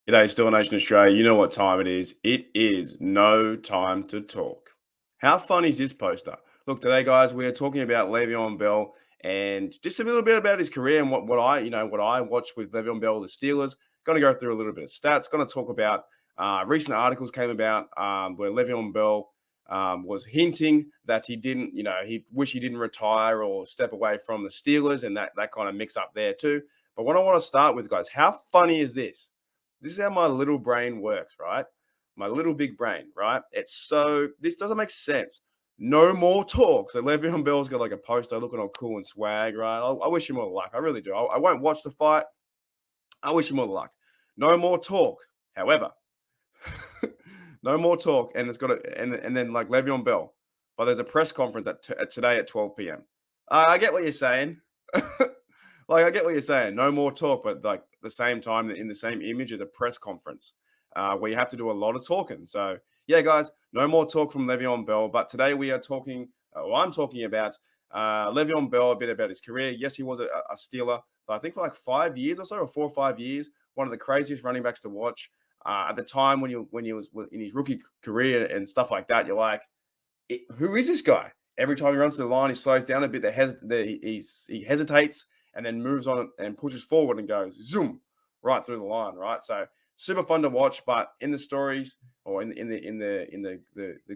G'day, Still Nation Australia. You know what time it is. It is no time to talk. How fun is this poster? Look, today, guys, we are talking about Le'Veon Bell and just a little bit about his career and what I watched with Le'Veon Bell, the Steelers. Going to go through a little bit of stats. Going to talk about recent articles came about where Le'Veon Bell was hinting that he didn't, he wish he didn't retire or step away from the Steelers, and that kind of mix up there too. But what I want to start with, guys, how funny is this? This is how my little brain works, right? My little big brain, right? This doesn't make sense. No more talk. So Le'Veon Bell's got like a poster looking all cool and swag, right? I wish him all the luck. I really do. I won't watch the fight. I wish him all the luck. No more talk. However, no more talk. And it's got and then like Le'Veon Bell, but there's a press conference at today at 12 p.m. I get what you're saying. Like, I get what you're saying. No more talk, but like the same time, in the same image as a press conference where you have to do a lot of talking. So, yeah, guys, no more talk from Le'Veon Bell. But today we are talking, I'm talking about Le'Veon Bell, a bit about his career. Yes, he was a Steeler, but I think for like 5 years or so, or 4 or 5 years, one of the craziest running backs to watch. At the time when he was in his rookie career and stuff like that, you're like, who is this guy? Every time he runs to the line, he slows down a bit. He hesitates and then moves on and pushes forward and goes zoom right through the line. Right, so super fun to watch. But in the stories or in the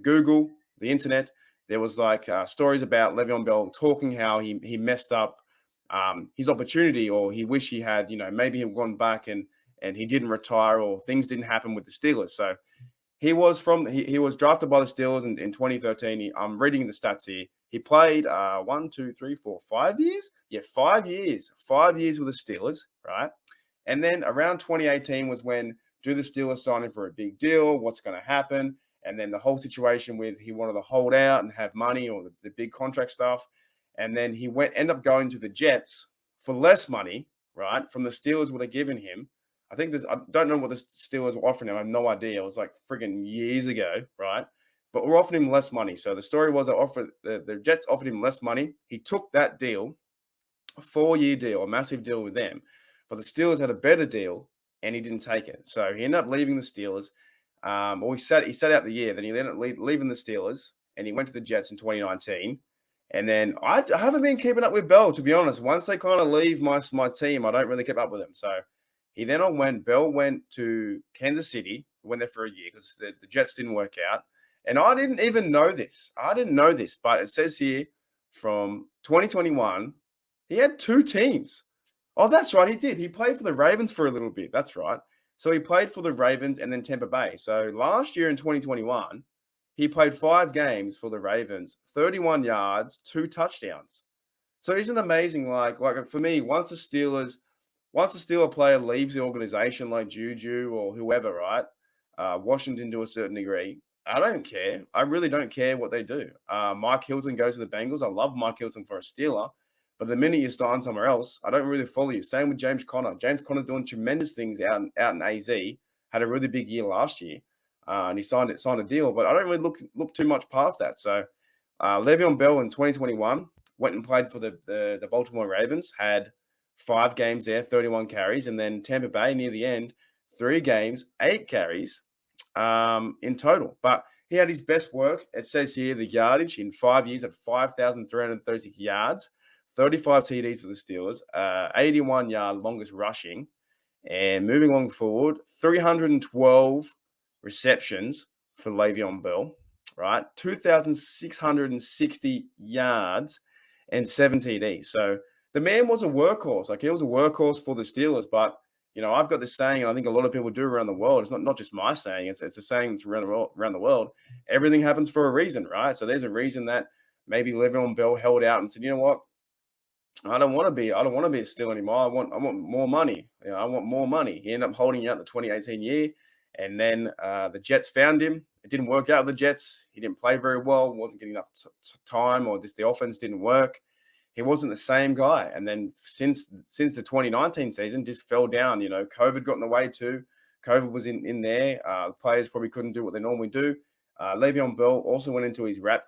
Google, the internet, there was like stories about Le'Veon Bell talking how he messed up his opportunity, or he wished he had, maybe he had gone back and he didn't retire, or things didn't happen with the Steelers. So he was drafted by the Steelers in 2013. I'm reading the stats here. He played 1, 2, 3, 4, 5 years. Yeah, 5 years. 5 years with the Steelers, right? And then around 2018 was when do the Steelers sign him for a big deal? What's going to happen? And then the whole situation with he wanted to hold out and have money, or the big contract stuff. And then he ended up going to the Jets for less money, right? From the Steelers would have given him. I don't know what the Steelers were offering him. I have no idea. It was like friggin' years ago, right? But we're offering him less money. So the story was the Jets offered him less money. He took that deal, a 4-year deal, a massive deal with them. But the Steelers had a better deal, and he didn't take it. So he ended up leaving the Steelers. Or he sat out the year. Then he ended up leaving the Steelers, and he went to the Jets in 2019. And then I haven't been keeping up with Bell, to be honest. Once they kind of leave my team, I don't really keep up with them. So Bell went to Kansas City, went there for a year because the Jets didn't work out. And I didn't even know this. I didn't know this, but it says here from 2021, he had two teams. Oh, that's right. He did. He played for the Ravens for a little bit. That's right. So he played for the Ravens and then Tampa Bay. So last year in 2021, he played 5 games for the Ravens, 31 yards, 2 touchdowns. So isn't it amazing? Like for me, once a Steeler player leaves the organization, like Juju or whoever, right? Washington to a certain degree, I don't care. I really don't care what they do. Mike Hilton goes to the Bengals. I love Mike Hilton for a Steeler. But the minute you sign somewhere else, I don't really follow you. Same with James Conner. James Conner's doing tremendous things out in AZ. Had a really big year last year, and he signed a deal. But I don't really look too much past that. So Le'Veon Bell in 2021 went and played for the Baltimore Ravens. Had 5 games there, 31 carries, and then Tampa Bay near the end, 3 games, 8 carries in total. But he had his best work. It says here the yardage in 5 years at 5,336 yards. 35 TDs for the Steelers, 81-yard longest rushing. And moving along forward, 312 receptions for Le'Veon Bell, right? 2,660 yards and 7 TDs. So the man was a workhorse. Like, he was a workhorse for the Steelers. But, I've got this saying, and I think a lot of people do around the world. It's not just my saying. It's a saying that's around the world. Everything happens for a reason, right? So there's a reason that maybe Le'Veon Bell held out and said, you know what? I don't want to be a Steeler anymore. I want more money. I want more money. He ended up holding out the 2018 year, and then the Jets found him. It didn't work out with the Jets. He didn't play very well. Wasn't getting enough time, or just the offense didn't work. He wasn't the same guy. And then since the 2019 season, just fell down. COVID got in the way too. COVID was in there. Players probably couldn't do what they normally do. Le'Veon Bell also went into his rap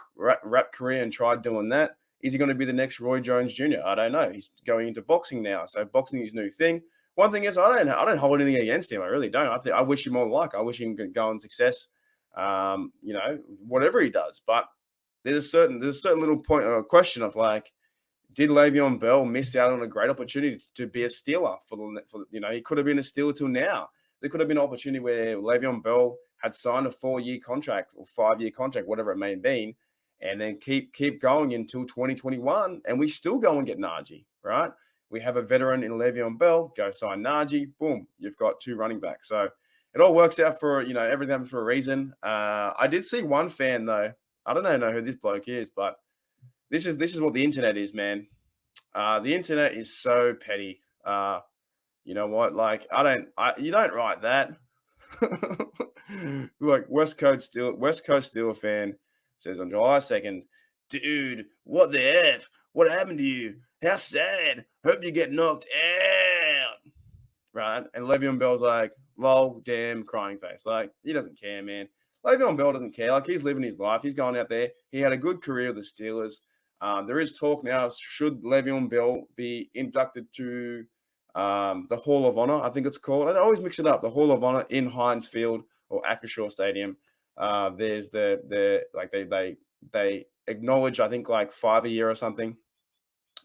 career and tried doing that. Is he going to be the next Roy Jones Jr.? I don't know. He's going into boxing now. So boxing is his new thing. one thing is I don't hold anything against him. I really don't. I wish him all the luck. I wish him could go on success. Whatever he does. But there's a certain little point question of like, did Le'Veon Bell miss out on a great opportunity to be a Steeler he could have been a Steeler till now. There could have been an opportunity where Le'Veon Bell had signed a 4-year contract or 5-year contract, whatever it may have been, and then keep going until 2021, and we still go and get Najee, right? We have a veteran in Le'Veon Bell, go sign Najee, boom, you've got 2 running backs. So it all works out for, everything happens for a reason. I did see one fan though. I don't know who this bloke is, but this is what the internet is, man. The internet is so petty. You know what? Like, you don't write that. Like West Coast Steeler fan says on July 2nd, dude, what the F? What happened to you? How sad. Hope you get knocked out. Right? And Le'Veon Bell's like, lol, damn, crying face. Like, he doesn't care, man. Le'Veon Bell doesn't care. Like, he's living his life. He's going out there. He had a good career with the Steelers. There is talk now, should Le'Veon Bell be inducted to the Hall of Honor, I think it's called. I always mix it up. The Hall of Honor in Heinz Field or Acrisure Stadium. There's they acknowledge, I think, like 5 a year or something.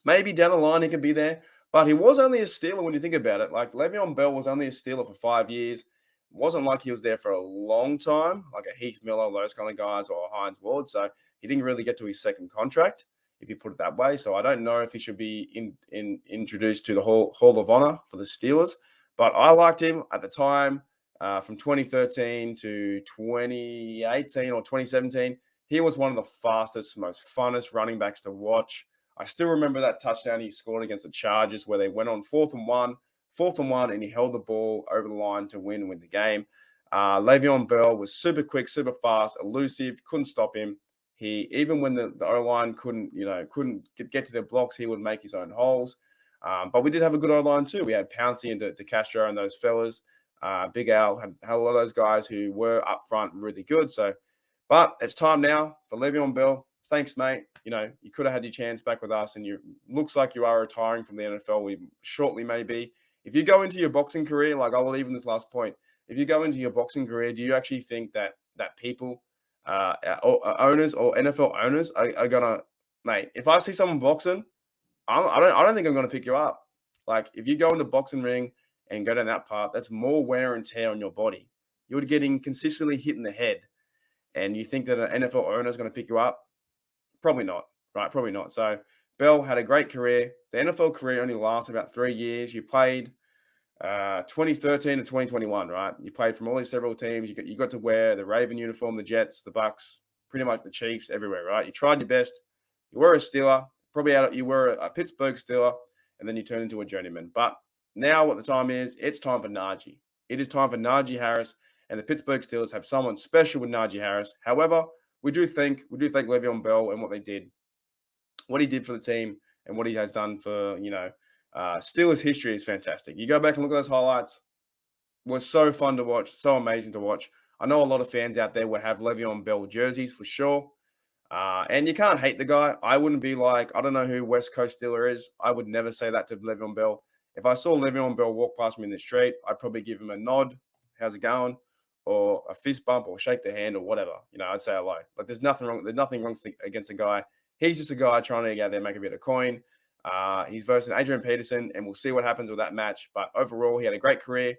Maybe down the line he can be there, but he was only a Steeler when you think about it. Like Le'Veon Bell was only a Steeler for 5 years. It wasn't like he was there for a long time, like a Heath Miller, those kind of guys, or Heinz Ward. So he didn't really get to his second contract, if you put it that way. So I don't know if he should be introduced to the Hall of Honor for the Steelers. But I liked him at the time, from 2013 to 2018 or 2017. He was one of the fastest, most funnest running backs to watch. I still remember that touchdown he scored against the Chargers where they went on 4th and 1, and he held the ball over the line to win the game. Le'Veon Bell was super quick, super fast, elusive, couldn't stop him. He, even when the O-line couldn't get to their blocks, he would make his own holes. But we did have a good O-line too. We had Pouncey and DeCastro and those fellas. Big Al had a lot of those guys who were up front really good. But it's time now for Le'Veon Bell. Thanks, mate. You could have had your chance back with us, and looks like you are retiring from the NFL. We shortly may be. If you go into your boxing career, like I'll leave in this last point, if you go into your boxing career, do you actually think that people, owners or NFL owners are gonna, mate? If I see someone boxing, I don't think I'm gonna pick you up. Like if you go into boxing ring and go down that path, that's more wear and tear on your body. You're getting consistently hit in the head, and you think that an NFL owner is going to pick you up? Probably not, right? Probably not. So Bell had a great career. The NFL career only lasted about 3 years. You played 2013 to 2021, right? You played from all these several teams. You got to wear the Raven uniform, the Jets, the Bucks, pretty much the Chiefs, everywhere, right? You tried your best. You were a Steeler, you were a Pittsburgh Steeler, and then you turned into a journeyman. But now what the time is, it's time for Najee. It is time for Najee Harris, and the Pittsburgh Steelers have someone special with Najee Harris. However, we do thank Le'Veon Bell and what he did for the team, and what he has done for Steelers history is fantastic. You go back and look at those highlights. It was so fun to watch, so amazing to watch. I know a lot of fans out there will have Le'Veon Bell jerseys for sure, and you can't hate the guy. I wouldn't be like, I don't know who West Coast Steeler is. I would never say that to Le'Veon Bell. If I saw Le'Veon Bell walk past me in the street, I'd probably give him a nod, how's it going, or a fist bump, or shake the hand, or whatever. I'd say hello. Like there's nothing wrong against the guy. He's just a guy trying to get out there, make a bit of coin. He's versus Adrian Peterson, and we'll see what happens with that match. But overall, he had a great career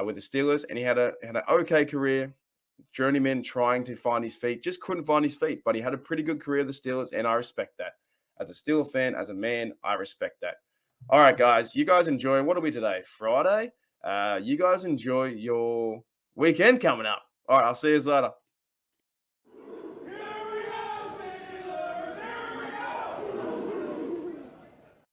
with the Steelers, and he had an okay career, journeyman trying to find his feet. Just couldn't find his feet, but he had a pretty good career with the Steelers, and I respect that. As a Steeler fan, as a man, I respect that. All right, guys, you guys enjoy. What are we today? Friday. You guys enjoy your weekend coming up. All right, I'll see you later.